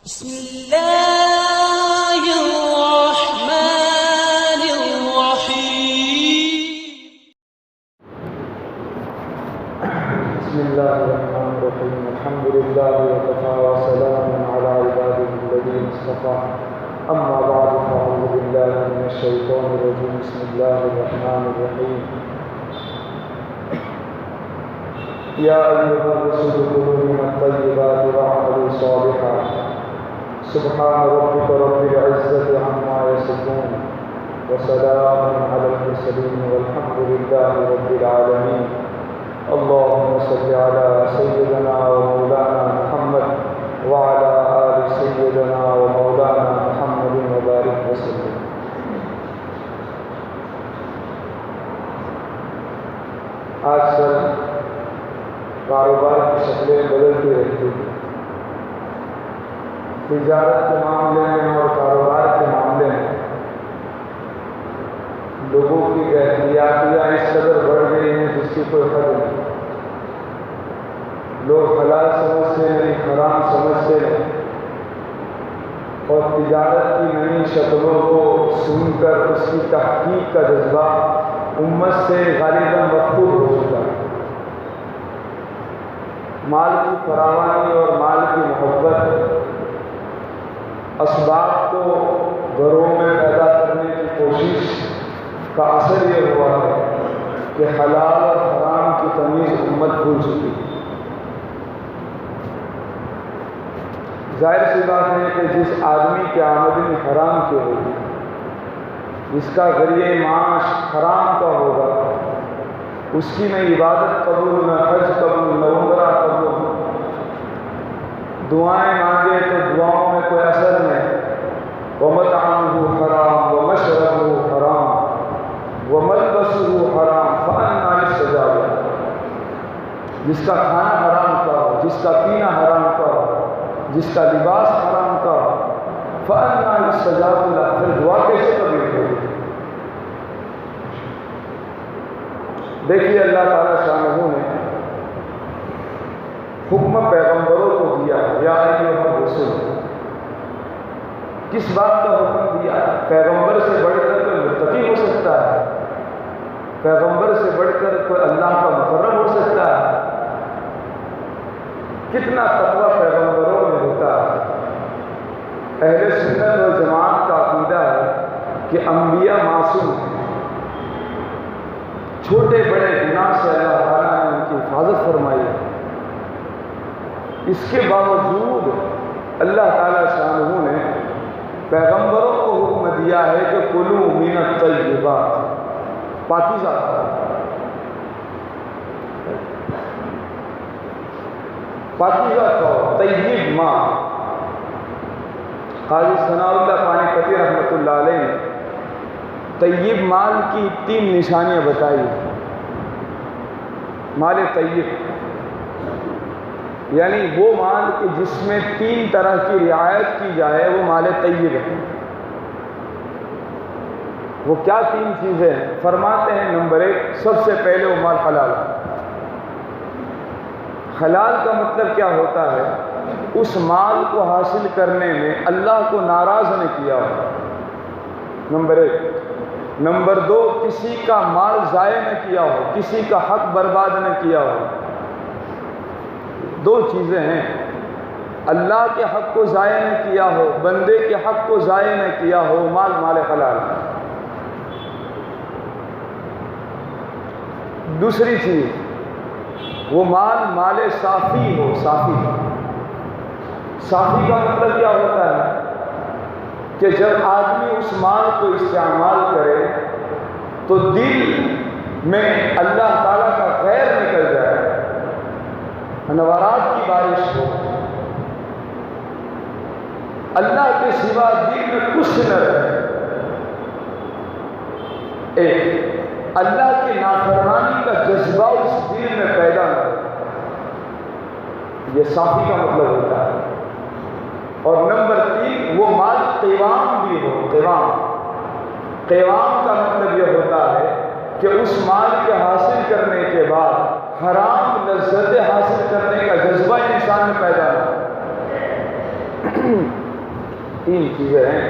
بسم الله الرحمن الرحيم. بسم الله الرحمن الرحيم. الحمد لله وكفى وسلام على عباده الذين اصطفى. أما بعد فأعوذ بالله من الشيطان الرجيم. بسم الله الرحمن الرحيم. يا أيها الرسل كلوا من الطيبات واعملوا صالحا. سبحان ربك رب العزة عما يصفون وسلام على المرسلين والحمد لله رب العالمين. اللهم صل على سيدنا ومولانا محمد وعلى آل سيدنا ومولانا محمد وبارك وسلم. آج کل کاروبار کی شکلیں بدلتی رہتی ہیں. تجارت کے معاملے میں اور کاروبار کے معاملے میں لوگوں کی احتیاطیاں اس قدر بڑھ گئی ہیں جس کی کوئی حد نہیں. لوگ حلال سمجھتے نہیں، حرام سمجھتے نہیں، اور تجارت کی نئی شکلوں کو سن کر اس کی تحقیق کا جذبہ امت سے غالباً مفقود ہو چکا ہے. مال کی فراوانی اور مال کی محبت اسباب کو گھروں میں پیدا کرنے کی کوشش کا اثر یہ ہوا ہے کہ حلال اور حرام کی تمیز امت بھول چکی ہے. ظاہر سی بات ہے کہ جس آدمی کی آمدنی حرام کی ہوگی، جس کا ذریعہ معاش حرام کا ہوگا، اس کی نہ عبادت قبول، نہ حج قبول، نہ عمرہ قبول. دعائیں مانگے تو دعاؤں میں کوئی اثر نہیں. وَمَطْعَمُهُ حَرَامٌ وَمَشْرَبُهُ حَرَامٌ وَمَلْبَسُهُ حَرَامٌ فَأَنَّىٰ يُسْتَجَابُ لَهُ. جس کا کھانا حرام کا ہو، جس کا پینا حرام کا ہو، جس کا لباس حرام کا ہو، فَأَنَّىٰ يُسْتَجَابُ لَهُ. پھر دعا کیسے قبول ہوگی؟ دیکھیے اللہ تعالیٰ شانہ نے حکم پیغمبروں کو دیا. یا ایھا الرسول، کس بات کا حکم دیا؟ پیغمبر سے بڑھ کر کوئی متقی ہو سکتا ہے؟ پیغمبر سے بڑھ کر کوئی اللہ کا مقرب ہو سکتا ہے؟ کتنا تقویٰ پیغمبروں میں ہوتا ہے. اہل سنت و جماعت کا عقیدہ ہے کہ انبیاء معصوم ہیں. چھوٹے بڑے گناہ سے اللہ تعالیٰ نے ان کی حفاظت فرمائی ہے. اس کے باوجود اللہ تعالیٰ شانہ نے پیغمبروں کو حکم دیا ہے کہ کلوا من الطیبات، پاکیزہ کھاؤ. پاکیزہ کھاؤ، طیب ماں. قاضی ثناء اللہ پانی پتی رحمۃ اللہ علیہ نے طیب مال کی 3 نشانیاں بتائی. مال طیب یعنی وہ مال کہ جس میں 3 طرح کی رعایت کی جائے وہ مال طیب ہے. وہ کیا 3 چیزیں ہیں؟ فرماتے ہیں نمبر 1، سب سے پہلے وہ مال حلال ہے. حلال کا مطلب کیا ہوتا ہے؟ اس مال کو حاصل کرنے میں اللہ کو ناراض نہ کیا ہو، نمبر 1. نمبر 2، کسی کا مال ضائع نہ کیا ہو، کسی کا حق برباد نہ کیا ہو. 2 چیزیں ہیں، اللہ کے حق کو ضائع نہ کیا ہو، بندے کے حق کو ضائع نہ کیا ہو. مال حلال. دوسری چیز، وہ مال صافی ہو. صافی کا مطلب کیا ہوتا ہے کہ جب آدمی اس مال کو استعمال کرے تو دل میں اللہ تعالیٰ کا خیر نکل جائے، انوارات کی بارش ہو، اللہ کے سوا دل میں کچھ نہ رہے. ایک اللہ کی نافرمانی کا جذبہ اس دل میں پیدا نہ ہو. یہ صافی کا مطلب ہوتا ہے. اور نمبر 3، وہ مال قوام بھی ہو. قوام کا مطلب یہ ہوتا ہے کہ اس مال کے حاصل کرنے کے بعد حرام لذتیں حاصل کرنے کا جذبہ انسان میں پیدا ہو. تین چیزیں ہیں۔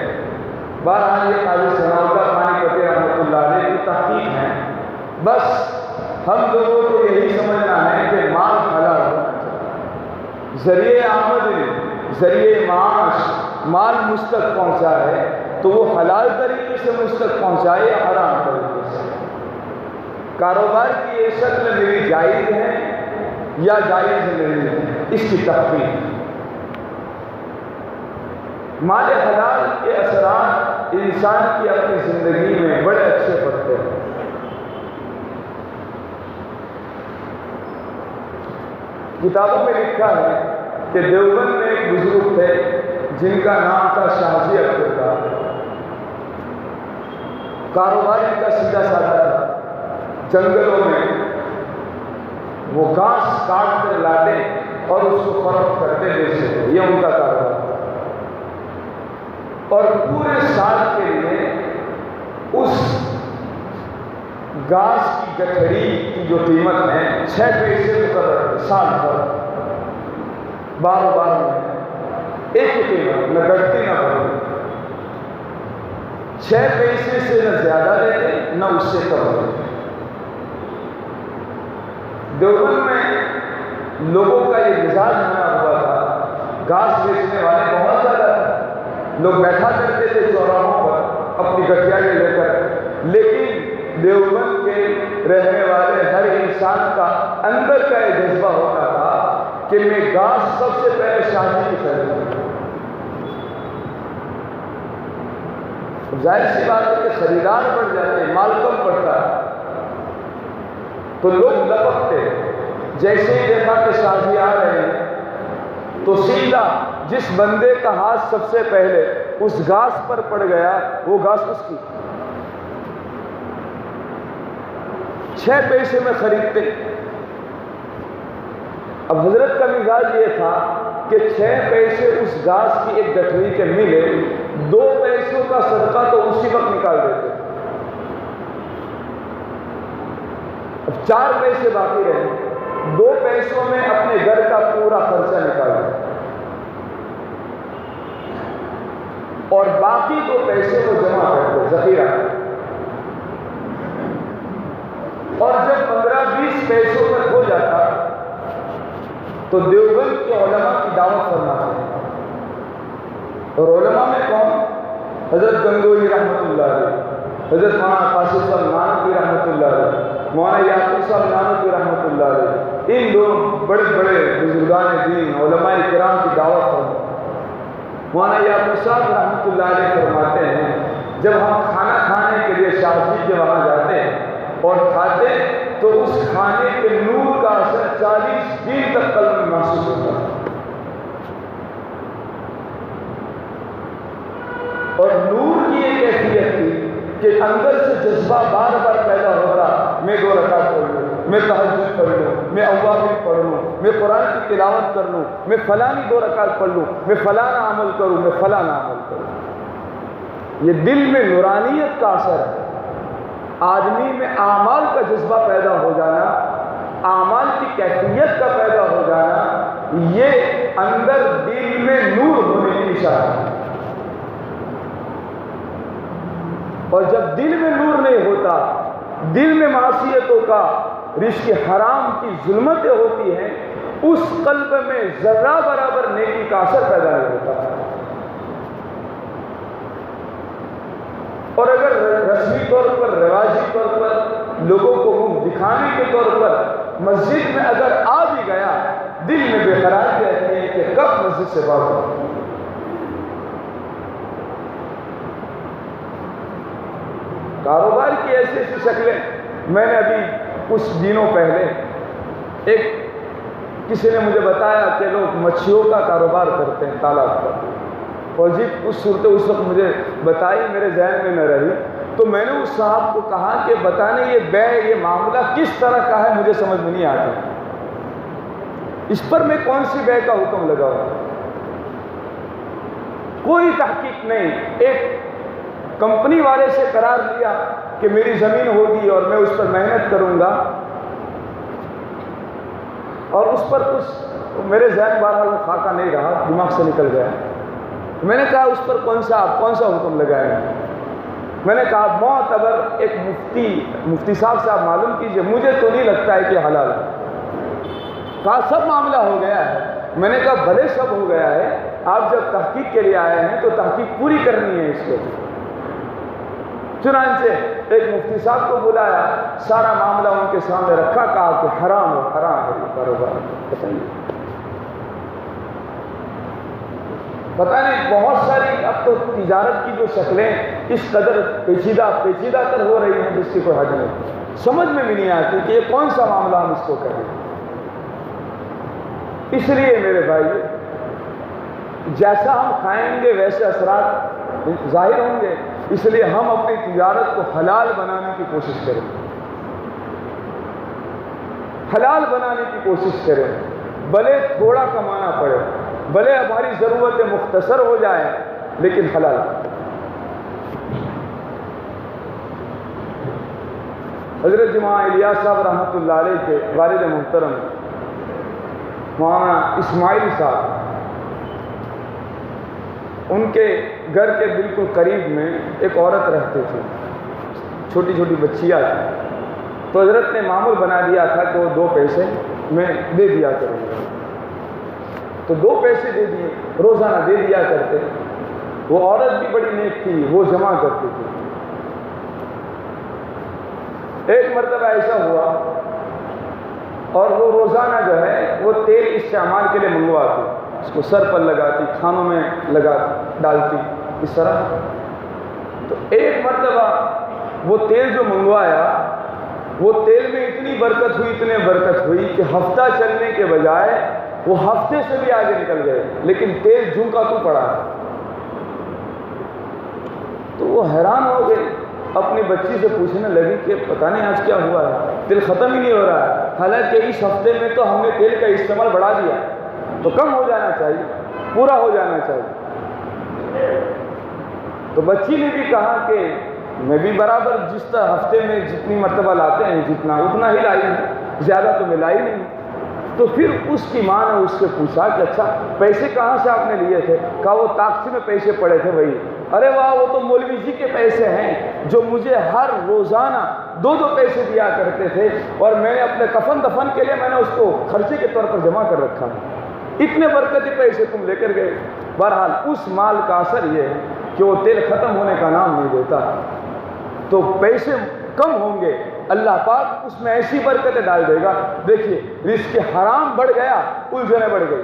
بہرحال یہ قاضی ثناءاللہ پانی پتی رحمۃ اللہ علیہ کی تحقیق ہے۔ بس ہم لوگوں کو یہی سمجھنا ہے کہ مال حلال ہونا چاہیے، ذریعہ آمدنی، ذریعہ معاش مال مجھ تک پہنچا ہے تو وہ حلال طریقے سے مجھ تک پہنچائے یا حرام طریقے سے۔ کاروبار کی یہ شکل میری جائز ہے یا جائز نہیں ہے، اس کی تحقیق۔ مال حلال کے اثرات انسان کی اپنی زندگی میں بڑے اچھے پڑتے ہیں۔ کتابوں میں لکھا ہے کہ دیوبند میں ایک بزرگ تھے جن کا نام تھا شاہ جی اختر کا۔ کاروبار ان کا سیدھا سادہ تھا، جنگلوں میں وہ گھاس کاٹ کر لاتے اور اس کو فروخت کرتے بیچتے تھے، یہ ان کا کاروبار تھا۔ اور پورے سال کے لیے اس گھاس کی گٹھڑی کی جو قیمت ہے 6 پیسے مقرر ہے، سال بھر 12 میں ایک ہی قیمت، نہ گھٹتی نہ بڑھتی، 6 پیسے سے نہ زیادہ لیتے نہ اس سے کم لیتے۔ دیوبند میں لوگوں کا یہ مزاج بنا ہوا تھا، گھاس بیچنے والے بہت زیادہ تھے، لوگ بیٹھا کرتے تھے چوراہوں پر اپنی گٹھیاں لے کر، لیکن دیوبند کے رہنے والے ہر انسان کا اندر کا یہ جذبہ ہوتا تھا کہ میں گھاس سب سے پہلے شاہ جی کی خریدوں۔ ظاہر سی بات ہے کہ خریدار بڑھ جاتے، مال کم پڑتا ہے تو لوگ لپکتے۔ جیسے ہی دیکھا کہ شاہ جی آ رہے ہیں تو سیدھا جس بندے کا ہاتھ سب سے پہلے اس گھاس پر پڑ گیا وہ گھاس اس کی 6 پیسے میں خریدتے۔ اب حضرت کا مزاج یہ تھا کہ 6 پیسے اس گھاس کی ایک گٹھڑی کے ملے، 2 پیسوں کا صدقہ تو اسی وقت نکال دیتے۔ اب 4 پیسے باقی رہے، 2 پیسوں میں اپنے گھر کا پورا خرچہ نکال دیا اور باقی 2 پیسے کو جمع کرتے ذخیرہ۔ اور جب 15-20 پیسوں تک ہو جاتا تو دیوبند کے علماء کی دعوت فرماتے ہیں، اور علماء میں کون؟ حضرت گنگوہی رحمۃ اللہ علیہ، حضرت مولانا قاسم صاحب نانوتوی رحمۃ اللہ علیہ، مولانا یعقوب صاحب نانوتوی رحمۃ اللہ علیہ، ان دونوں بڑے بڑے بزرگان دین علماء کرام کی دعوت فرماتے ہیں۔ مولانا یعقوب صاحب رحمۃ اللہ علیہ فرماتے ہیں جب ہم کھانا کھانے کے لیے شاہ جی کے وہاں جاتے ہیں اور کھاتے تو اس کھانے کے نور کا اثر 40 دن تک قلب میں محسوس ہوتا ہے، اور نور کی ایک کیفیت تھی کہ اندر سے جذبہ بار بار پیدا ہوتا، میں 2 رکعت پڑھ لوں، میں تہجد پڑھ لوں، میں اوابین پڑھ لوں، میں قرآن کی تلاوت کر لوں، میں فلانی 2 رکعت پڑھ لوں، میں فلانا عمل کروں، میں فلانا عمل کروں۔ یہ دل میں نورانیت کا اثر ہے، آدمی میں اعمال کا جذبہ پیدا ہو جانا، اعمال کی کیفیت کا پیدا ہو جانا، یہ اندر دل میں نور ہونے کی نشان ہے۔ اور جب دل میں نور نہیں ہوتا، دل میں معصیتوں کا، رزق حرام کی ظلمتیں ہوتی ہیں، اس قلب میں ذرہ برابر نیکی کا اثر پیدا نہیں ہوتا۔ اور اگر رسمی طور پر، رواجی طور پر، لوگوں کو منہ دکھانے کے طور پر مسجد میں اگر آ بھی گیا، دل میں بے قراری رہتی ہے کہ کب مسجد سے بھاگوں۔ کاروبار کی ایسی ایسی شکلیں، میں نے ابھی کچھ دنوں پہلے کسی نے مجھے بتایا کہ لوگ مچھلیوں کا کاروبار کرتے ہیں تالاب پر، اور جی کچھ صورتیں اس وقت مجھے بتائی، میرے ذہن میں نہ رہی، تو میں نے اس صاحب کو کہا کہ بتانے یہ بے، یہ معاملہ کس طرح کا ہے، مجھے سمجھ میں نہیں آتا، اس پر میں کون سی بے کا حکم لگاؤں؟ کوئی تحقیق نہیں، ایک کمپنی والے سے قرار لیا کہ میری زمین ہوگی اور میں اس پر محنت کروں گا، اور اس پر کچھ میرے ذہن بہرحال خاکہ نہیں رہا، دماغ سے نکل گیا، میں نے کہا اس پر کون سا حکم لگائیں؟ میں نے کہا معتبر ایک مفتی صاحب معلوم کیجئے، مجھے تو نہیں لگتا ہے کہ حلال ہے۔ کہا سب معاملہ ہو گیا ہے۔ میں نے کہا بھلے سب ہو گیا ہے، آپ جب تحقیق کے لیے آئے ہیں تو تحقیق پوری کرنی ہے اس کو۔ چنانچہ ایک مفتی صاحب کو بلایا، سارا معاملہ ان کے سامنے رکھا، کہا کہ حرام ہے یہ کاروبار۔ پتہ نہیں بہت ساری اب تو تجارت کی جو شکلیں اس قدر پیچیدہ تر ہو رہی ہیں جس کی کوئی حد نہیں، سمجھ میں بھی نہیں آتی کہ یہ کون سا معاملہ ہم اس کو کریں۔ اس لیے میرے بھائی، جیسا ہم کھائیں گے ویسے اثرات ظاہر ہوں گے، اس لیے ہم اپنی تجارت کو حلال بنانے کی کوشش کریں، حلال بنانے کی کوشش کریں، بھلے تھوڑا کمانا پڑے، بھلے ہماری ضرورتیں مختصر ہو جائیں، لیکن حلال۔ حضرت جمعہ الیاس صاحب رحمۃ اللہ علیہ کے والد محترم مولانا اسماعیل صاحب، ان کے گھر کے بالکل قریب میں ایک عورت رہتے تھے، چھوٹی چھوٹی بچیاں تھیں، تو حضرت نے معمول بنا دیا تھا کہ وہ 2 پیسے میں دے دیا کروں گا، تو 2 پیسے دے دیے، روزانہ دے دیا کرتے۔ وہ عورت بھی بڑی نیک تھی، وہ جمع کرتی تھی۔ ایک مرتبہ ایسا ہوا اور وہ روزانہ جو ہے وہ تیل استعمال کے لیے منگواتی، اس کو سر پر لگاتی، کھانوں میں ڈالتی، اس طرح۔ تو ایک مرتبہ وہ تیل جو منگوایا، وہ تیل میں اتنی برکت ہوئی کہ ہفتہ چلنے کے بجائے وہ ہفتے سے بھی آگے نکل گئے، لیکن تیل جھونکا تو پڑا۔ تو وہ حیران ہو گئے، اپنی بچی سے پوچھنے لگی کہ پتہ نہیں آج کیا ہوا ہے، تیل ختم ہی نہیں ہو رہا ہے، حالانکہ اس ہفتے میں تو ہم نے تیل کا استعمال بڑھا دیا، تو کم ہو جانا چاہیے، پورا ہو جانا چاہیے۔ تو بچی نے بھی کہا کہ میں بھی برابر جس طرح ہفتے میں جتنی مرتبہ لاتے ہیں اتنا ہی لائی ہوں، زیادہ تو میں لائی نہیں۔ تو پھر اس کی ماں نے اس سے پوچھا کہ اچھا پیسے کہاں سے آپ نے لیے تھے؟ کہا وہ طاقتی میں پیسے پڑے تھے وہی۔ ارے واہ، وہ تو مولوی جی کے پیسے ہیں جو مجھے ہر روزانہ 2 پیسے دیا کرتے تھے، اور میں نے اپنے کفن دفن کے لیے میں نے اس کو خرچے کے طور پر جمع کر رکھا ہے، اتنے برکتی پیسے تم لے کر گئے۔ بہرحال اس مال کا اثر یہ ہے کہ وہ تیل ختم ہونے کا نام نہیں دیتا، تو پیسے کم ہوں گے، اللہ پاک اس میں ایسی برکتیں ڈال دے گا۔ دیکھیے رزق حرام بڑھ گیا، الجھنیں بڑھ گئی،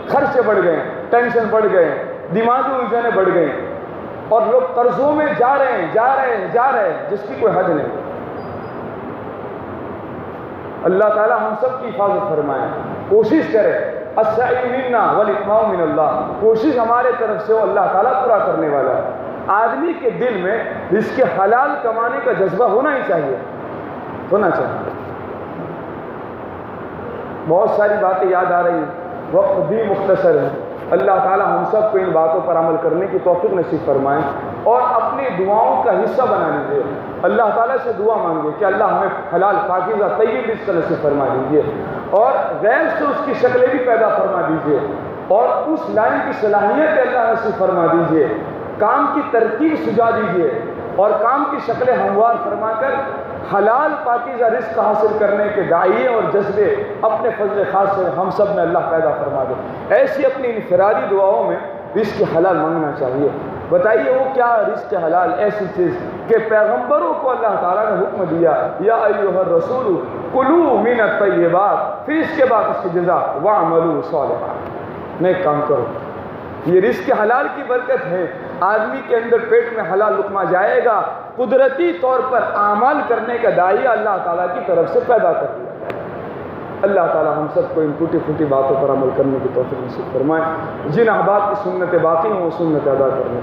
خرچے بڑھ گئے، ٹینشن بڑھ گئے، دماغی الجھنیں بڑھ گئیں، اور لوگ قرضوں میں جا رہے ہیں جس کی کوئی حد نہیں۔ اللہ تعالی ہم سب کی حفاظت فرمائے، کوشش کرے، السعی منا والاتمام من اللہ، کوشش ہمارے طرف سے ہو، اللہ تعالیٰ پورا کرنے والا ہے۔ آدمی کے دل میں رزق حلال کمانے کا جذبہ ہونا ہی چاہیے، ہونا چاہیے۔ بہت ساری باتیں یاد آ رہی ہیں، وقت بھی مختصر ہے۔ اللہ تعالیٰ ہم سب کو ان باتوں پر عمل کرنے کی توفیق نصیب فرمائے، اور اپنی دعاؤں کا حصہ بنا لیجیے۔ اللہ تعالیٰ سے دعا مانگے کہ اللہ ہمیں حلال پاکیزہ طیب رزق نصیب فرما دیجیے، اور غیر سے اس کی شکلیں بھی پیدا فرما دیجیے، اور اس لائن کی صلاحیت اللہ نصیب فرما دیجیے، کام کی ترتیب سجا دیجیے، اور کام کی شکلیں ہموار فرما کر حلال پاکیزہ رزق حاصل کرنے کے داعیے اور جذبے اپنے فضل خاص سے ہم سب میں اللہ پیدا فرما دے۔ ایسی اپنی انفرادی دعاؤں میں رزق حلال مانگنا چاہیے۔ بتائیے وہ کیا رزق حلال؟ ایسی چیز کہ پیغمبروں کو اللہ تعالیٰ نے حکم دیا، یا ایھا الرسول کلوا من الطیبات، پھر اس کے بعد اس کی جزا واعملوا صالحا، نیک کام کرو۔ یہ رزق حلال کی برکت ہے، آدمی کے اندر پیٹ میں حلال لقمہ جائے گا، قدرتی طور پر اعمال کرنے کا داعیہ اللہ تعالیٰ کی طرف سے پیدا کر دیا۔ اللہ تعالیٰ ہم سب کو ان ٹوٹی پھوٹی باتوں پر عمل کرنے کی توفیق نصیب فرمائے، جن احباب کی سنتیں باقی ہوں وہ سنت ادا کرنے